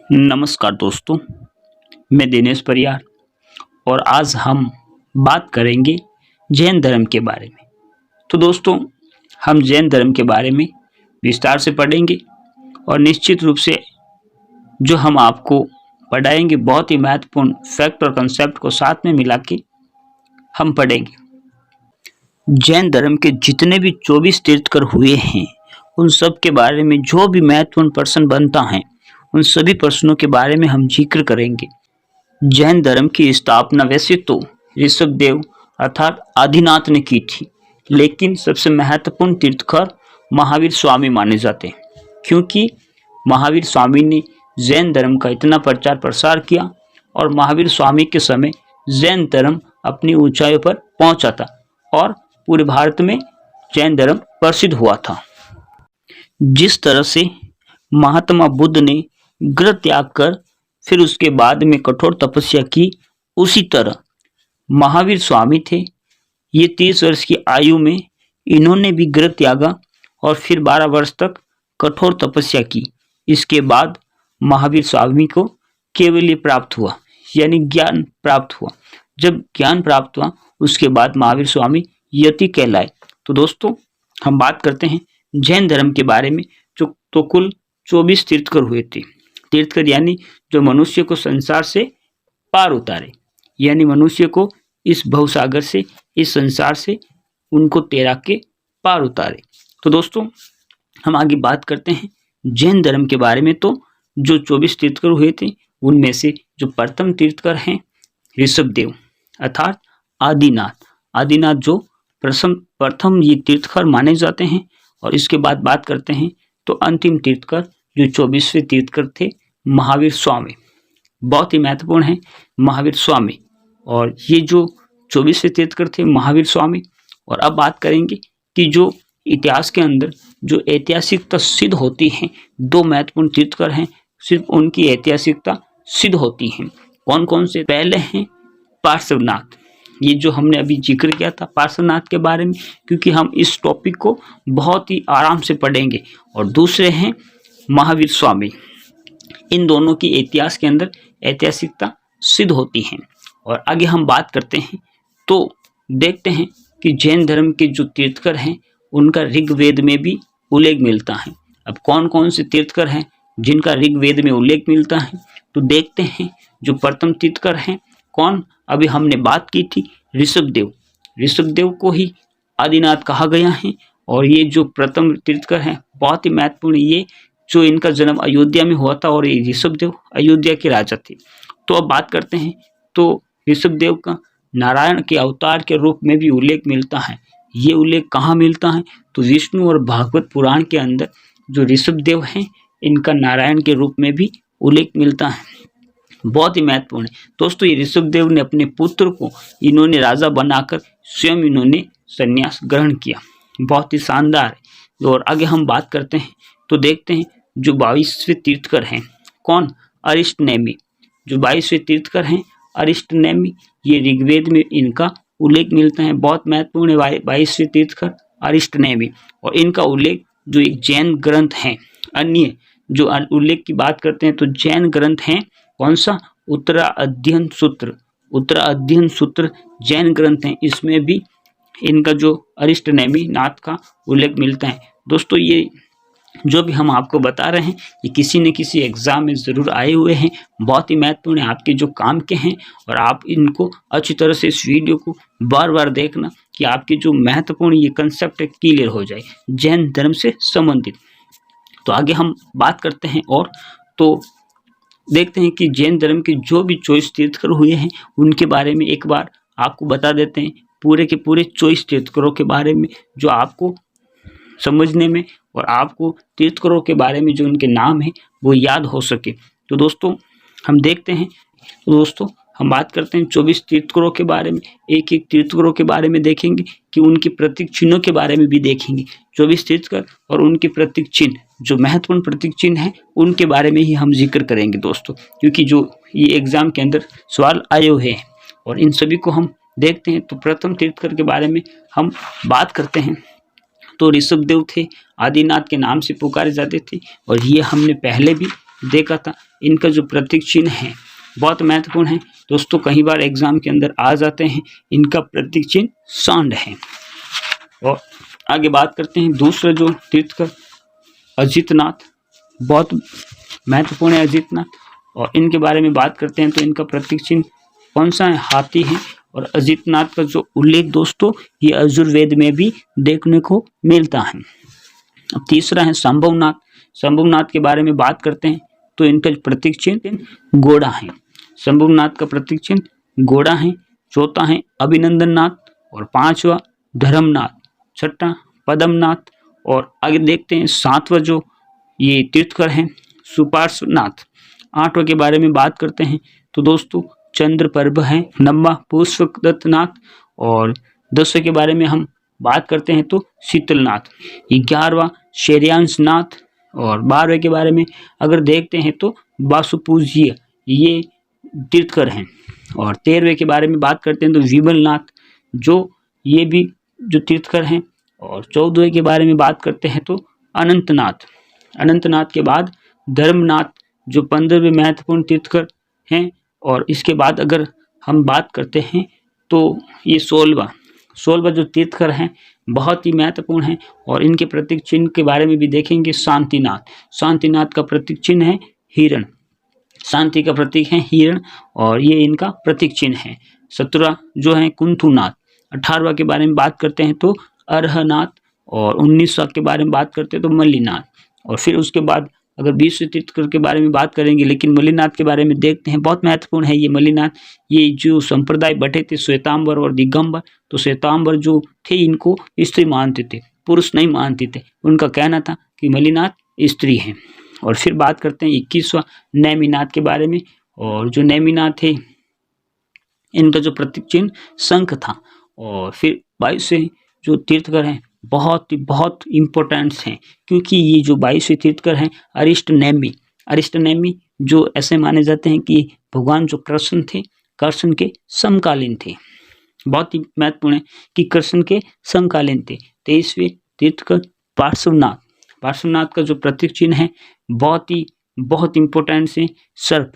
नमस्कार दोस्तों, मैं दिनेश परियार और आज हम बात करेंगे जैन धर्म के बारे में। तो दोस्तों, हम जैन धर्म के बारे में विस्तार से पढ़ेंगे और निश्चित रूप से जो हम आपको पढ़ाएंगे बहुत ही महत्वपूर्ण फैक्ट और कंसेप्ट को साथ में मिला के हम पढ़ेंगे। जैन धर्म के जितने भी 24 तीर्थकर हुए हैं उन सब के बारे में जो भी महत्वपूर्ण प्रश्न बनता है उन सभी प्रश्नों के बारे में हम जिक्र करेंगे। जैन धर्म की स्थापना वैसे तो ऋषभदेव अर्थात आदिनाथ ने की थी, लेकिन सबसे महत्वपूर्ण तीर्थकर महावीर स्वामी माने जाते हैं, क्योंकि महावीर स्वामी ने जैन धर्म का इतना प्रचार प्रसार किया और महावीर स्वामी के समय जैन धर्म अपनी ऊंचाइयों पर पहुंचा था और पूरे भारत में जैन धर्म प्रसिद्ध हुआ था। जिस तरह से महात्मा बुद्ध ने गृह त्याग कर फिर उसके बाद में कठोर तपस्या की, उसी तरह महावीर स्वामी थे। ये 30 वर्ष की आयु में इन्होंने भी गृह त्यागा और फिर 12 वर्ष तक कठोर तपस्या की। इसके बाद महावीर स्वामी को केवल्य प्राप्त हुआ, यानी ज्ञान प्राप्त हुआ। जब ज्ञान प्राप्त हुआ उसके बाद महावीर स्वामी यति कहलाए। तो दोस्तों, हम बात करते हैं जैन धर्म के बारे में। जो तो कुल 24 तीर्थकर हुए थे। तीर्थकर यानी जो मनुष्य को संसार से पार उतारे, यानी मनुष्य को इस भवसागर से, इस संसार से उनको तैरा के पार उतारे। तो दोस्तों, हम आगे बात करते हैं जैन धर्म के बारे में। तो जो 24 तीर्थकर हुए थे उनमें से जो प्रथम तीर्थकर हैं ऋषभदेव अर्थात आदिनाथ। आदिनाथ जो प्रथम ये तीर्थकर माने जाते हैं। और इसके बाद बात करते हैं तो अंतिम तीर्थकर जो 24वें तीर्थकर थे महावीर स्वामी, बहुत ही महत्वपूर्ण है महावीर स्वामी। और ये जो 24वें तीर्थकर थे महावीर स्वामी। और अब बात करेंगे कि जो इतिहास के अंदर जो ऐतिहासिकता सिद्ध होती है, दो महत्वपूर्ण तीर्थकर हैं, सिर्फ उनकी ऐतिहासिकता सिद्ध होती है। कौन कौन से? पहले हैं पार्श्वनाथ, ये जो हमने अभी जिक्र किया था पार्श्वनाथ के बारे में, क्योंकि हम इस टॉपिक को बहुत ही आराम से पढ़ेंगे। और दूसरे हैं महावीर स्वामी। इन दोनों की इतिहास के अंदर ऐतिहासिकता सिद्ध होती है। और आगे हम बात करते हैं तो देखते हैं कि जैन धर्म के जो तीर्थकर हैं उनका ऋग्वेद में भी उल्लेख मिलता है। अब कौन कौन से तीर्थकर हैं जिनका ऋग्वेद में उल्लेख मिलता है, तो देखते हैं। जो प्रथम तीर्थकर हैं कौन? अभी हमने बात की थी ऋषभदेव। ऋषभदेव को ही आदिनाथ कहा गया है। और ये जो प्रथम तीर्थकर हैं बहुत ही महत्वपूर्ण, ये जो इनका जन्म अयोध्या में हुआ था और ये ऋषभदेव अयोध्या के राजा थे। तो अब बात करते हैं तो ऋषभदेव का नारायण के अवतार के रूप में भी उल्लेख मिलता है। ये उल्लेख कहाँ मिलता है? तो विष्णु और भागवत पुराण के अंदर जो ऋषभदेव हैं इनका नारायण के रूप में भी उल्लेख मिलता है। बहुत ही महत्वपूर्ण है दोस्तों। ये ऋषभदेव ने अपने पुत्र को इन्होंने राजा बनाकर स्वयं इन्होंने संन्यास ग्रहण किया। बहुत ही शानदार है। और आगे हम बात करते हैं तो देखते हैं जो 22वें तीर्थकर हैं कौन? अरिष्टनेमी। जो 22वें तीर्थकर हैं अरिष्टनेमी, ये ऋग्वेद में इनका उल्लेख मिलता है। बहुत महत्वपूर्ण है 22वें तीर्थकर अरिष्टनेमी। और इनका उल्लेख जो एक जैन ग्रंथ हैं, अन्य जो उल्लेख की बात करते हैं तो जैन ग्रंथ हैं कौन सा? उत्तराध्ययन सूत्र। उत्तराध्ययन सूत्र जैन ग्रंथ हैं, इसमें भी इनका जो अरिष्टनेमी नाथ का उल्लेख मिलता है। दोस्तों, ये जो भी हम आपको बता रहे हैं ये किसी न किसी एग्जाम में ज़रूर आए हुए हैं। बहुत ही महत्वपूर्ण है, आपके जो काम के हैं। और आप इनको अच्छी तरह से इस वीडियो को बार बार देखना कि आपके जो महत्वपूर्ण ये कंसेप्ट क्लियर हो जाए जैन धर्म से संबंधित। तो आगे हम बात करते हैं और तो देखते हैं कि जैन धर्म के जो भी 24 तीर्थकर हुए हैं उनके बारे में एक बार आपको बता देते हैं। पूरे के पूरे 24 तीर्थकरों के बारे में जो आपको समझने में और आपको तीर्थकरों के बारे में जो उनके नाम है वो याद हो सके। तो दोस्तों, हम देखते हैं। तो दोस्तों, हम बात करते हैं 24 तीर्थकरों के बारे में। एक एक तीर्थकरों के बारे में देखेंगे कि उनके प्रतीक चिन्हों के बारे में भी देखेंगे। 24 तीर्थकर और उनके प्रतीक चिन्ह, जो महत्वपूर्ण प्रतीक चिन्ह हैं उनके बारे में ही हम जिक्र करेंगे दोस्तों, क्योंकि जो ये एग्जाम के अंदर सवाल आए हुए हैं और इन सभी को हम देखते हैं। तो प्रथम तीर्थकर के बारे में हम बात करते हैं तो ऋषभदेव थे, आदिनाथ के नाम से पुकारे जाते थे। और ये हमने पहले भी देखा था। इनका जो प्रतीक चिन्ह है बहुत महत्वपूर्ण है दोस्तों, कई बार एग्जाम के अंदर आ जाते हैं। इनका प्रतीक चिन्ह सांड है। और आगे बात करते हैं दूसरा जो तीर्थकर अजितनाथ, बहुत महत्वपूर्ण है अजितनाथ। और इनके बारे में बात करते हैं तो इनका प्रतीक चिन्ह कौन सा है? हाथी है। और अजितनाथ का जो उल्लेख दोस्तों ये यजुर्वेद में भी देखने को मिलता है। अब तीसरा है शंभुनाथ। शंभुनाथ के बारे में बात करते हैं तो इनका प्रतीक चिन्ह घोड़ा है। शंभुनाथ का प्रतीक चिन्ह घोड़ा है। चौथा है अभिनंदन नाथ और पांचवा धर्मनाथ, छठा पद्मनाथ। और आगे देखते हैं सातवां जो ये तीर्थकर हैं सुपार्श्वनाथ। आठवां के बारे में बात करते हैं तो दोस्तों चंद्रप्रभ है। नौवां पुष्पदत्तनाथ। और 10वें के बारे में हम बात करते हैं तो शीतलनाथ। 11वां शैर्यांशनाथ। और 12वें के बारे में अगर देखते हैं तो वासुपूज्य, ये तीर्थकर हैं। और 13वें के बारे में बात करते हैं तो विमलनाथ, जो ये भी जो तीर्थकर हैं। और 14वें के बारे में बात करते हैं तो अनंतनाथ। अनंतनाथ के बाद धर्मनाथ जो 15वें महत्वपूर्ण तीर्थकर हैं। और इसके बाद अगर हम बात करते हैं तो ये 16वां जो तीर्थकर हैं बहुत ही महत्वपूर्ण है। और इनके प्रतीक चिन्ह के बारे में भी देखेंगे शांतिनाथ। शांतिनाथ का प्रतीक चिन्ह है हिरण, शांति का प्रतीक है हिरण और ये इनका प्रतीक चिन्ह है। 17वां जो है कुंथुनाथ। 18वां के बारे में बात करते हैं तो अरहनाथ। और 19वां के बारे में बात करते हैं तो मल्लीनाथ। और फिर उसके बाद अगर 20वें तीर्थकर के बारे में बात करेंगे, लेकिन मल्लीनाथ के बारे में देखते हैं, बहुत महत्वपूर्ण है ये मल्लीनाथ। ये जो संप्रदाय बटे थे श्वेतांबर और दिगंबर, तो श्वेतांबर जो थे इनको स्त्री मानते थे, पुरुष नहीं मानते थे। उनका कहना था कि मल्लीनाथ स्त्री हैं। और फिर बात करते हैं 21वां नेमिनाथ के बारे में। और जो नेमिनाथ थे इनका जो प्रतीक चिन्ह शंख था। और फिर 22वें जो तीर्थकर हैं बहुत इम्पोर्टेंट हैं, क्योंकि ये जो 22वें तीर्थकर हैं अरिष्टनेमी जो ऐसे माने जाते हैं कि भगवान जो कृष्ण थे, कृष्ण के समकालीन थे। बहुत ही महत्वपूर्ण है कि कृष्ण के समकालीन थे। 23वें तीर्थकर पार्श्वनाथ का जो प्रतीक चिन्ह है बहुत इम्पोर्टेंट है सर्प।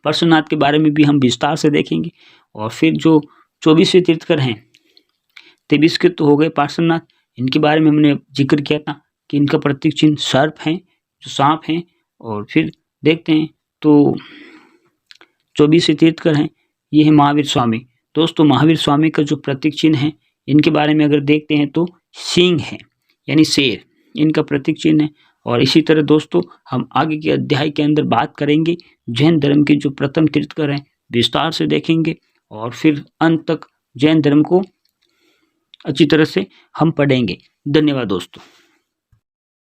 पार्श्वनाथ के बारे में भी हम विस्तार से देखेंगे। और फिर जो 24वें तीर्थकर हैं 23 के तो हो गए पार्श्वनाथ, इनके बारे में हमने जिक्र किया था कि इनका प्रतीक चिन्ह सर्प है, जो सांप हैं। और फिर देखते हैं तो 24वें तीर्थकर हैं ये है महावीर स्वामी। दोस्तों महावीर स्वामी का जो प्रतीक चिन्ह है इनके बारे में अगर देखते हैं तो सिंह है, यानी शेर इनका प्रतीक चिन्ह है। और इसी तरह दोस्तों हम आगे के अध्याय के अंदर बात करेंगे जैन धर्म के जो प्रथम तीर्थकर हैं, विस्तार से देखेंगे। और फिर अंत तक जैन धर्म को अच्छी तरह से हम पढ़ेंगे। धन्यवाद दोस्तों।